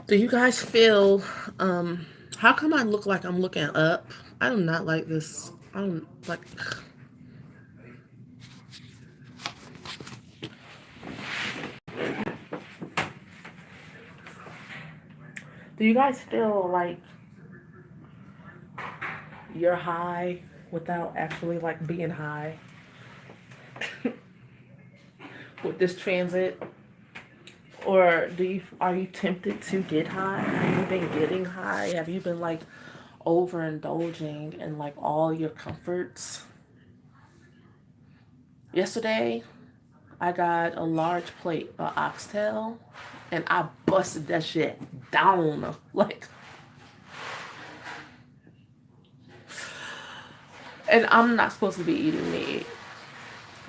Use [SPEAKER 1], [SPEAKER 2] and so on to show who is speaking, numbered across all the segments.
[SPEAKER 1] Do you guys feel, how come I look like I'm looking up? I do not like this. I don't like, do you guys feel like you're high without actually like being high with this transit? Or are you tempted to get high? Have you been getting high? Have you been like overindulging in like all your comforts? Yesterday, I got a large plate of oxtail and I busted that shit down. Like, and I'm not supposed to be eating meat.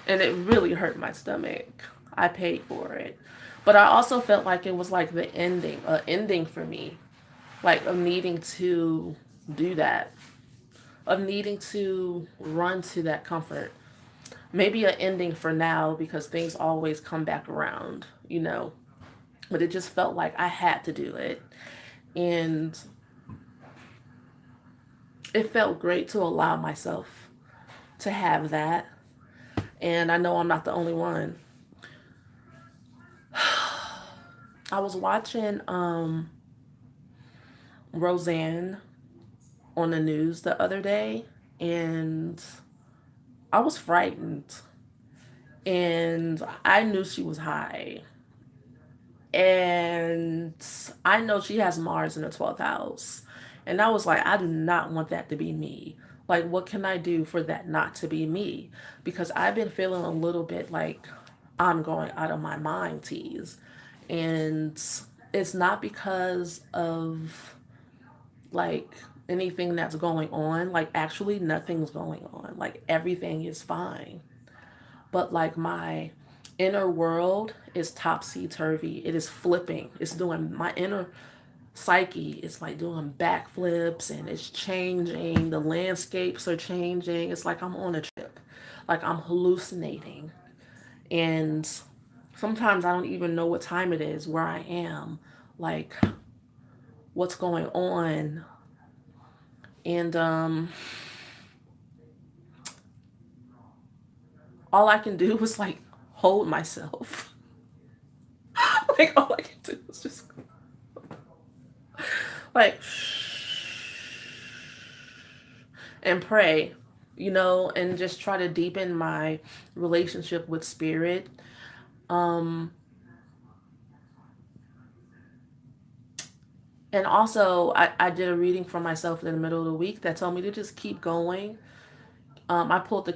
[SPEAKER 1] And it really hurt my stomach. I paid for it. But I also felt like it was like the ending for me. Like, of needing to do that, of needing to run to that comfort. Maybe an ending for now because things always come back around, you know. But it just felt like I had to do it. And it felt great to allow myself to have that. And I know I'm not the only one. I was watching Roseanne on the news the other day, and I was frightened. And I knew she was high. And I know she has Mars in the 12th house. And I was like, I do not want that to be me. Like, what can I do for that not to be me? Because I've been feeling a little bit like I'm going out of my mind, tease. And it's not because of like anything that's going on. Like, actually, nothing's going on. Like, everything is fine. But like my inner world is topsy turvy. It is flipping. It's doing my inner psyche. It's like doing backflips and it's changing. The landscapes are changing. It's like I'm on a trip, like I'm hallucinating. And sometimes I don't even know what time it is, where I am, like what's going on. And all I can do is like hold myself. Like all I can do is just like and pray, you know, and just try to deepen my relationship with spirit. Um, and also, I did a reading for myself in the middle of the week that told me to just keep going. I pulled the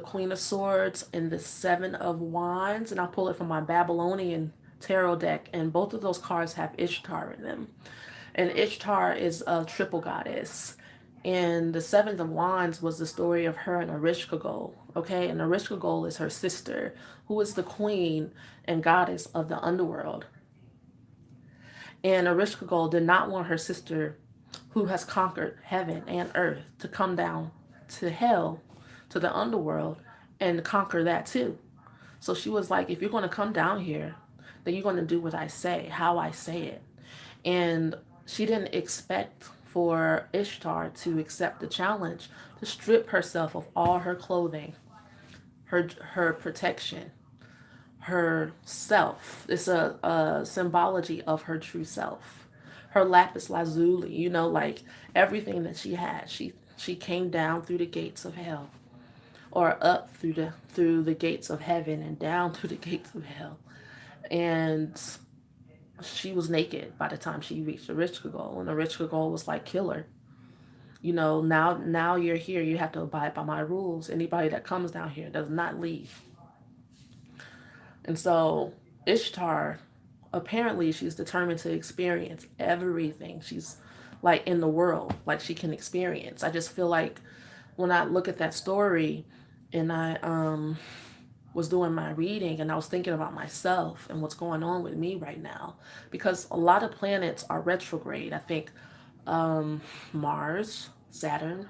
[SPEAKER 1] Queen of Swords, and the Seven of Wands, and I pulled it from my Babylonian tarot deck, and both of those cards have Ishtar in them. And Ishtar is a triple goddess. And the Seventh of Wands was the story of her and Erishkigal. Okay, and Erishkigal is her sister, who is the queen and goddess of the underworld. And Erishkigal did not want her sister, who has conquered heaven and earth, to come down to hell, to the underworld, and conquer that too. So she was like, if you're going to come down here, then you're going to do what I say, how I say it. And she didn't expect for Ishtar to accept the challenge to strip herself of all her clothing, her protection, her self. It's a symbology of her true self. Her lapis lazuli, you know, like everything that she had, she came down through the gates of hell, or up through the gates of heaven and down through the gates of hell. And she was naked by the time she reached the rich goal, and the rich goal was like, kill her. You know, now you're here, you have to abide by my rules. Anybody that comes down here does not leave. And so Ishtar, apparently she's determined to experience everything she's like in the world, like she can experience. I just feel like when I look at that story, and I was doing my reading, and I was thinking about myself and what's going on with me right now, because a lot of planets are retrograde. I think Mars, Saturn,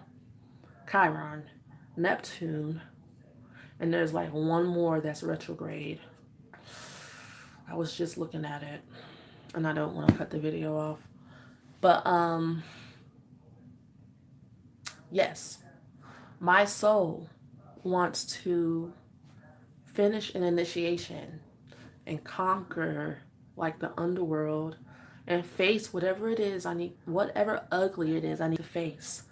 [SPEAKER 1] Chiron, Neptune, and there's like one more that's retrograde. I was just looking at it. and I don't want to cut the video off. But yes, my soul wants to finish an initiation and conquer like the underworld and face whatever it is I need, whatever ugly it is I need to face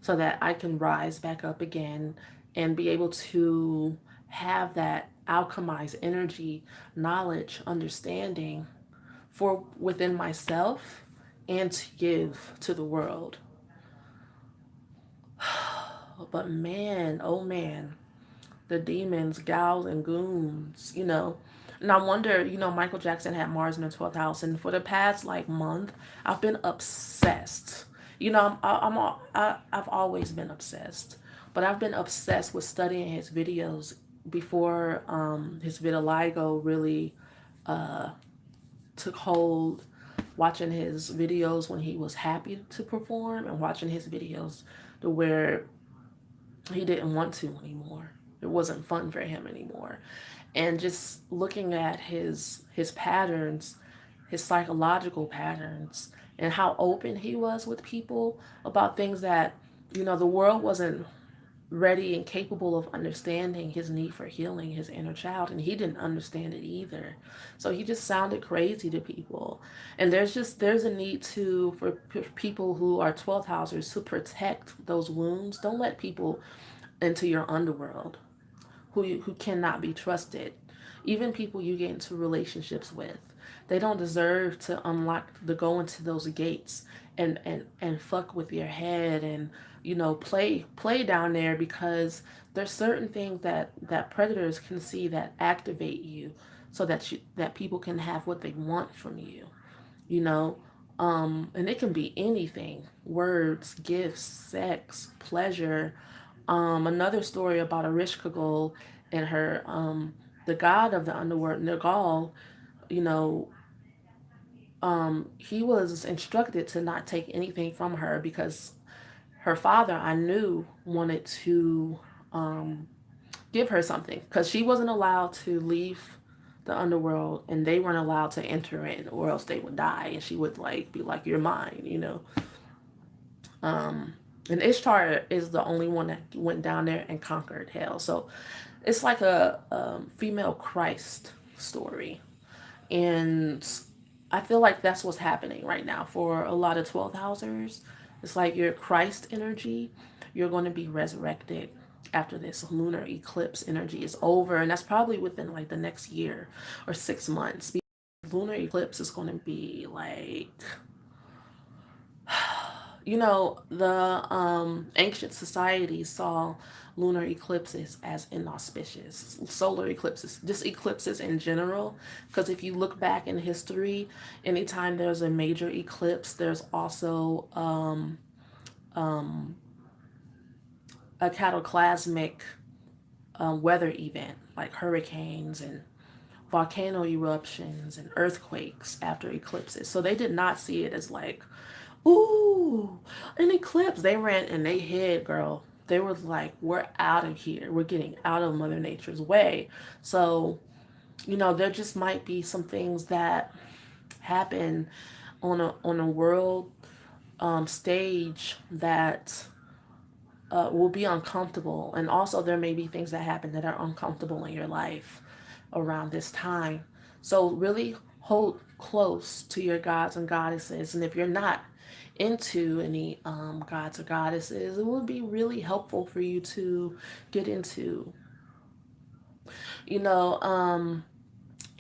[SPEAKER 1] so that I can rise back up again and be able to have that alchemized energy, knowledge, understanding for within myself and to give to the world. But man, oh man, the demons, gals, and goons, you know. And I wonder, you know, Michael Jackson had Mars in the 12th house, and for the past like month, I've been obsessed. You know, I've always been obsessed, but I've been obsessed with studying his videos before his vitiligo really took hold. Watching his videos when he was happy to perform, and watching his videos to where he didn't want to anymore. It wasn't fun for him anymore. And just looking at his patterns, his psychological patterns, and how open he was with people about things that, you know, the world wasn't ready and capable of understanding his need for healing his inner child, and he didn't understand it either. So he just sounded crazy to people. And there's a need to for people who are 12th housers to protect those wounds. Don't let people into your underworld who cannot be trusted. Even people you get into relationships with, they don't deserve to unlock to go into those gates and fuck with your head and, you know, play down there, because there's certain things that predators can see that activate you so that people can have what they want from you, you know. And it can be anything: words, gifts, sex, pleasure. Another story about a Rishkagol and her, the god of the underworld, Nagal, you know, he was instructed to not take anything from her because her father, I knew, wanted to give her something because she wasn't allowed to leave the underworld and they weren't allowed to enter in, or else they would die and she would like be like, you're mine, you know. And Ishtar is the only one that went down there and conquered hell. So it's like a female Christ story. And I feel like that's what's happening right now for a lot of 12th housers. It's like your Christ energy, you're going to be resurrected after this lunar eclipse energy is over. And that's probably within like the next year or 6 months. Lunar eclipse is going to be like, you know, the ancient societies saw lunar eclipses as inauspicious. Solar eclipses, just eclipses in general. Because if you look back in history, anytime there's a major eclipse, there's also a cataclysmic weather event like hurricanes and volcano eruptions and earthquakes after eclipses. So they did not see it as like, ooh, an eclipse. They ran and they hid, girl. They were like, we're out of here. We're getting out of Mother Nature's way. So, you know, there just might be some things that happen on a world stage that will be uncomfortable. And also, there may be things that happen that are uncomfortable in your life around this time. So, really hold close to your gods and goddesses. And if you're not into any gods or goddesses, it would be really helpful for you to get into, you know,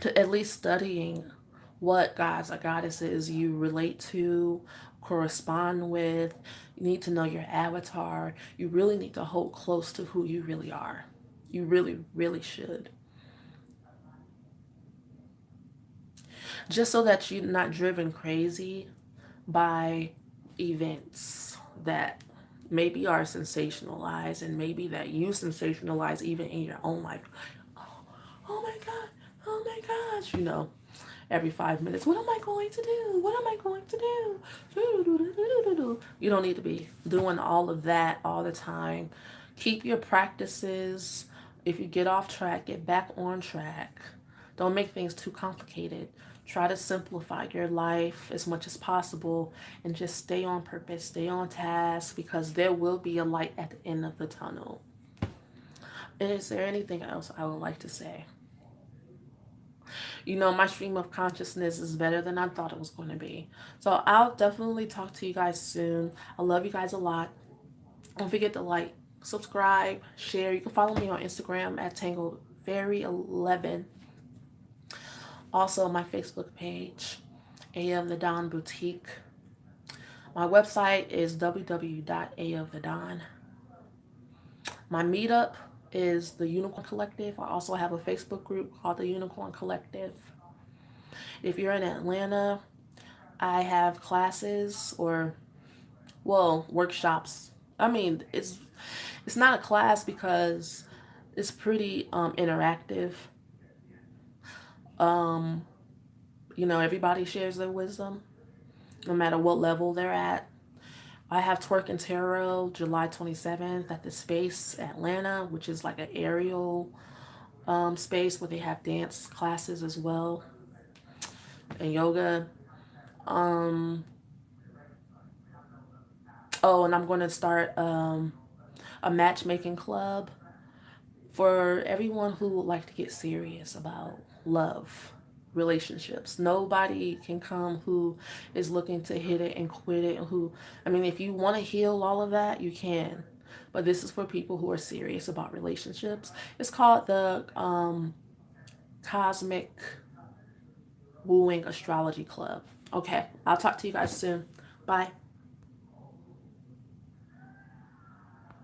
[SPEAKER 1] to at least studying what gods or goddesses you relate to, correspond with. You need to know your avatar. You really need to hold close to who you really are. You really, really should. Just so that you're not driven crazy by events that maybe are sensationalized, and maybe that you sensationalize even in your own life. Oh, oh my God, oh my gosh, you know, every 5 minutes, what am I going to do? What am I going to do? You don't need to be doing all of that all the time. Keep your practices. If you get off track, get back on track. Don't make things too complicated. Try to simplify your life as much as possible and just stay on purpose, stay on task, because there will be a light at the end of the tunnel. Is there anything else I would like to say? You know, my stream of consciousness is better than I thought it was going to be. So I'll definitely talk to you guys soon. I love you guys a lot. Don't forget to like, subscribe, share. You can follow me on Instagram at TangledFairy11. Also, my Facebook page, A of the Dawn Boutique. My website is www.aofthedawn. My meetup is the Unicorn Collective. I also have a Facebook group called the Unicorn Collective. If you're in Atlanta, I have classes or, well, workshops. I mean, it's not a class because it's pretty interactive. You know, everybody shares their wisdom, no matter what level they're at. I have Twerk and Tarot July 27th at the Space Atlanta, which is like an aerial space where they have dance classes as well and yoga. Oh, and I'm going to start a matchmaking club for everyone who would like to get serious about love, relationships. Nobody can come who is looking to hit it and quit it. And who, I mean, if you want to heal all of that, you can. But this is for people who are serious about relationships. It's called the Cosmic Wooing Astrology Club. Okay, I'll talk to you guys soon. Bye.